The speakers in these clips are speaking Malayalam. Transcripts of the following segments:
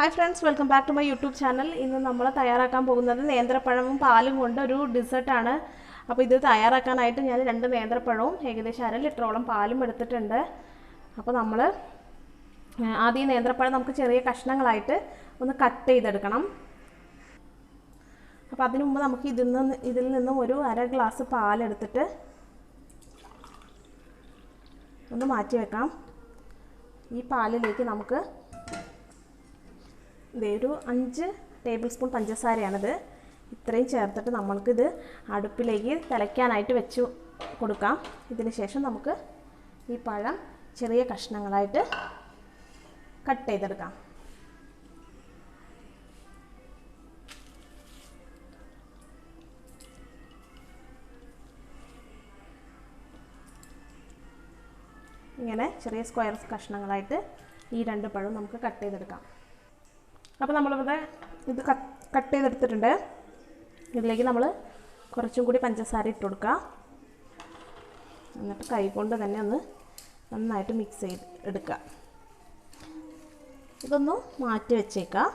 Hi friends, welcome back to my YouTube channel. ഇന്ന് നമ്മൾ തയ്യാറാക്കാൻ പോകുന്നത് നേന്ത്രപ്പഴവും പാലും കൊണ്ട് ഒരു ഡെസേർട്ട് ആണ്. അപ്പോൾ ഇത് തയ്യാറാക്കാനായിട്ട് ഞാൻ രണ്ട് നേന്ത്രപ്പഴവും ഏകദേശം 1/2 ലിറ്ററോളം പാലും എടുത്തിട്ടുണ്ട്. അപ്പോൾ നമ്മൾ ആദ്യം നേന്ത്രപ്പഴം നമുക്ക് ചെറിയ കഷ്ണങ്ങളായിട്ട് ഒന്ന് കട്ട് ചെയ്തെടുക്കണം. അപ്പോൾ അതിനു മുമ്പ് നമുക്ക് ഇതിൽ നിന്നും ഒരു 1/2 ഗ്ലാസ് പാൽ എടുത്തിട്ട് ഒന്ന് മാറ്റി വെക്കാം. ഈ പാലിലേക്ക് നമുക്ക് ഒരു 5 ടേബിൾ സ്പൂൺ പഞ്ചസാരയാണിത്. ഇത്രയും ചേർത്തിട്ട് നമ്മൾക്കിത് അടുപ്പിലേക്ക് തിളയ്ക്കാനായിട്ട് വെച്ച് കൊടുക്കാം. ഇതിന് ശേഷം നമുക്ക് ഈ പഴം ചെറിയ കഷ്ണങ്ങളായിട്ട് കട്ട് ചെയ്തെടുക്കാം. ഇങ്ങനെ ചെറിയ സ്ക്വയർ കഷ്ണങ്ങളായിട്ട് ഈ രണ്ട് പഴം നമുക്ക് കട്ട് ചെയ്തെടുക്കാം. അപ്പോൾ നമ്മളിവിടെ ഇത് കട്ട് ചെയ്തെടുത്തിട്ടുണ്ട്. ഇതിലേക്ക് നമ്മൾ കുറച്ചും കൂടി പഞ്ചസാര ഇട്ട് കൊടുക്കുക. എന്നിട്ട് കൈകൊണ്ട് തന്നെ ഒന്ന് നന്നായിട്ട് മിക്സ് ചെയ്ത് എടുക്കുക. ഇതൊന്ന് മാറ്റി വെച്ചേക്കുക.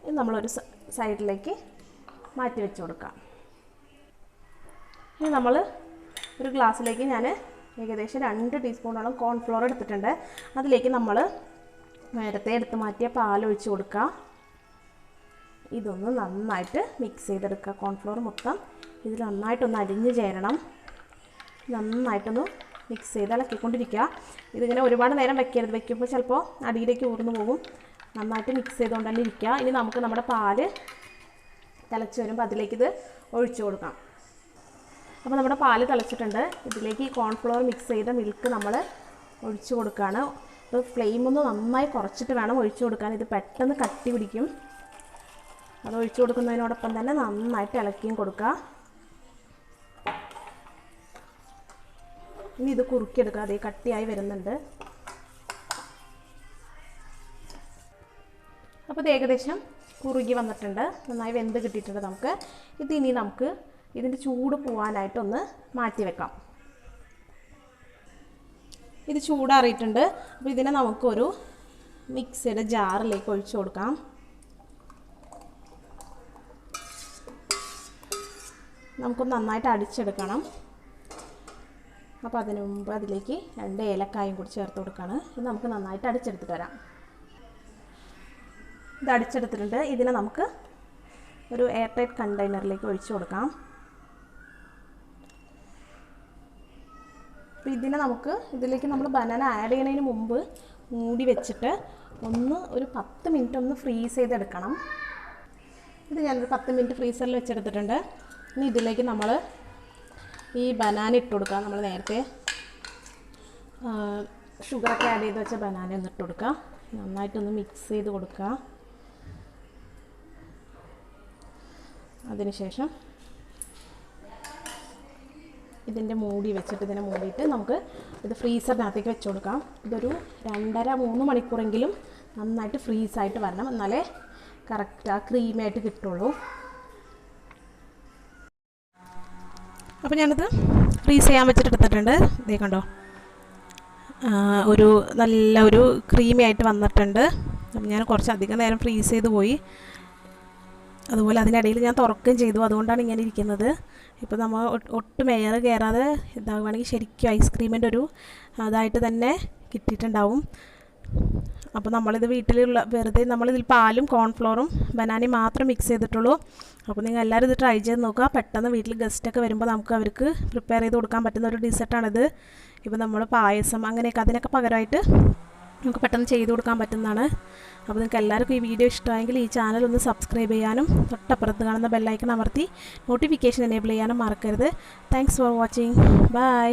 ഇത് നമ്മളൊരു സൈഡിലേക്ക് മാറ്റി വെച്ച് കൊടുക്കാം. ഇനി നമ്മൾ ഒരു ഗ്ലാസ്സിലേക്ക് ഞാൻ ഏകദേശം 2 ടീസ്പൂണോളം കോൺഫ്ലോർ എടുത്തിട്ടുണ്ട്. അതിലേക്ക് നമ്മൾ നേരത്തെ എടുത്ത് മാറ്റിയ പാലൊഴിച്ച് കൊടുക്കുക. ഇതൊന്ന് നന്നായിട്ട് മിക്സ് ചെയ്തെടുക്കുക. കോൺഫ്ലോർ മൊത്തം ഇതിൽ നന്നായിട്ടൊന്ന് അലിഞ്ഞ് ചേരണം. നന്നായിട്ടൊന്ന് മിക്സ് ചെയ്ത് ഇളക്കിക്കൊണ്ടിരിക്കുക. ഇതിങ്ങനെ ഒരുപാട് നേരം വെക്കരുത്. വെക്കുമ്പോൾ ചിലപ്പോൾ അടിയിലേക്ക് ഊർന്നു പോകും. നന്നായിട്ട് മിക്സ് ചെയ്തുകൊണ്ട് തന്നെ ഇരിക്കുക. ഇനി നമുക്ക് നമ്മുടെ പാല് തിളച്ച് വരുമ്പോൾ അതിലേക്കിത് ഒഴിച്ചു കൊടുക്കാം. അപ്പോൾ നമ്മുടെ പാല് തിളച്ചിട്ടുണ്ട്. ഇതിലേക്ക് ഈ കോൺഫ്ലോർ മിക്സ് ചെയ്ത മിൽക്ക് നമ്മൾ ഒഴിച്ചു കൊടുക്കുകയാണ്. അപ്പോൾ ഫ്ലെയിമൊന്ന് നന്നായി കുറച്ചിട്ട് വേണം ഒഴിച്ചു കൊടുക്കാൻ. ഇത് പെട്ടെന്ന് കട്ടി പിടിക്കും. അത് ഒഴിച്ചു കൊടുക്കുന്നതിനോടൊപ്പം തന്നെ നന്നായിട്ട് ഇളക്കിയും കൊടുക്കുക. ഇനി ഇത് കുറുക്കിയെടുക്കുക. അതേ കട്ടിയായി വരുന്നുണ്ട്. അപ്പോൾ ഇത് ഏകദേശം കുറുകി വന്നിട്ടുണ്ട്. നന്നായി വെന്ത് കിട്ടിയിട്ടുണ്ട്. നമുക്ക് ഇനി നമുക്ക് ഇതിൻ്റെ ചൂട് പോകാനായിട്ടൊന്ന് മാറ്റി വെക്കാം. ഇത് ചൂടാറിയിട്ടുണ്ട്. അപ്പോൾ ഇതിനെ നമുക്കൊരു മിക്സിയുടെ ജാറിലേക്ക് ഒഴിച്ചു കൊടുക്കാം. നമുക്കൊന്ന് നന്നായിട്ട് അടിച്ചെടുക്കണം. അപ്പോൾ അതിനു മുമ്പ് അതിലേക്ക് 2 ഏലക്കായും കൂടി ചേർത്ത് കൊടുക്കുകയാണ്. ഇത് നമുക്ക് നന്നായിട്ട് അടിച്ചെടുത്തിട്ട് വരാം. ഇത് അടിച്ചെടുത്തിട്ടുണ്ട്. ഇതിനെ നമുക്ക് ഒരു എയർ ടൈറ്റ് കണ്ടെയ്നറിലേക്ക് ഒഴിച്ചു കൊടുക്കാം. അപ്പോൾ ഇതിലേക്ക് നമ്മൾ ബനാന ആഡ് ചെയ്യുന്നതിന് മുമ്പ് മൂടി വെച്ചിട്ട് ഒരു 10 മിനിറ്റ് ഒന്ന് ഫ്രീസ് ചെയ്തെടുക്കണം. ഇത് ഞാനൊരു 10 മിനിറ്റ് ഫ്രീസറിൽ വെച്ചെടുത്തിട്ടുണ്ട്. ഇനി ഇതിലേക്ക് നമ്മൾ ഈ ബനാന ഇട്ട് കൊടുക്കുക. നമ്മൾ നേരത്തെ ഷുഗറൊക്കെ ആഡ് ചെയ്ത് വെച്ച ബനാന ഒന്ന് ഇട്ട് കൊടുക്കുക. നന്നായിട്ടൊന്ന് മിക്സ് ചെയ്ത് കൊടുക്കുക. അതിനുശേഷം ഇതിൻ്റെ മൂടി വെച്ചിട്ട് ഇതിനെ മൂടിയിട്ട് നമുക്ക് ഇത് ഫ്രീസറിനകത്തേക്ക് വെച്ച് കൊടുക്കാം. ഇതൊരു 2.5-3 മണിക്കൂറെങ്കിലും നന്നായിട്ട് ഫ്രീസായിട്ട് വരണം. എന്നാലേ കറക്റ്റ് ആ ക്രീമായിട്ട് കിട്ടുള്ളൂ. അപ്പോൾ ഞാനിത് ഫ്രീസ് ചെയ്യാൻ വെച്ചിട്ട് എടുത്തിട്ടുണ്ട്. ഇതേ കണ്ടോ, ഒരു ക്രീമി ആയിട്ട് വന്നിട്ടുണ്ട്. അപ്പം ഞാൻ കുറച്ചധികം നേരം ഫ്രീസ് ചെയ്ത് പോയി. അതുപോലെ അതിനിടയിൽ ഞാൻ തുറക്കുകയും ചെയ്തു. അതുകൊണ്ടാണ് ഇങ്ങനെ ഇരിക്കുന്നത്. ഇപ്പോൾ നമ്മൾ ഒട്ടും എയർ കയറാതെ ഇതാവുകയാണെങ്കിൽ ശരിക്കും ഐസ്ക്രീമിൻ്റെ അതായിട്ട് തന്നെ കിട്ടിയിട്ടുണ്ടാവും. അപ്പോൾ നമ്മളിത് വീട്ടിലുള്ള നമ്മളിതിൽ പാലും കോൺഫ്ലോറും ബനാനയും മാത്രം മിക്സ് ചെയ്തിട്ടുള്ളൂ. അപ്പോൾ നിങ്ങൾ എല്ലാവരും ഇത് ട്രൈ ചെയ്ത് നോക്കുക. പെട്ടെന്ന് വീട്ടിൽ ഗസ്റ്റൊക്കെ വരുമ്പോൾ അവർക്ക് പ്രിപ്പയർ ചെയ്ത് കൊടുക്കാൻ പറ്റുന്ന ഒരു ഡെസേർട്ടാണിത്. ഇപ്പോൾ നമ്മൾ പായസം അങ്ങനെയൊക്കെ അതിനൊക്കെ പകരമായിട്ട് നമുക്ക് പെട്ടെന്ന് ചെയ്ത് കൊടുക്കാൻ പറ്റുന്നതാണ്. അപ്പോൾ നിങ്ങൾക്ക് എല്ലാവർക്കും ഈ വീഡിയോ ഇഷ്ടമായെങ്കിൽ ഈ ചാനൽ ഒന്ന് സബ്സ്ക്രൈബ് ചെയ്യാനും തൊട്ടപ്പുറത്ത് കാണുന്ന ബെല്ലൈക്കൺ അമർത്തി നോട്ടിഫിക്കേഷൻ എനേബിൾ ചെയ്യാനും മറക്കരുത്. Thanks for watching. ബൈ.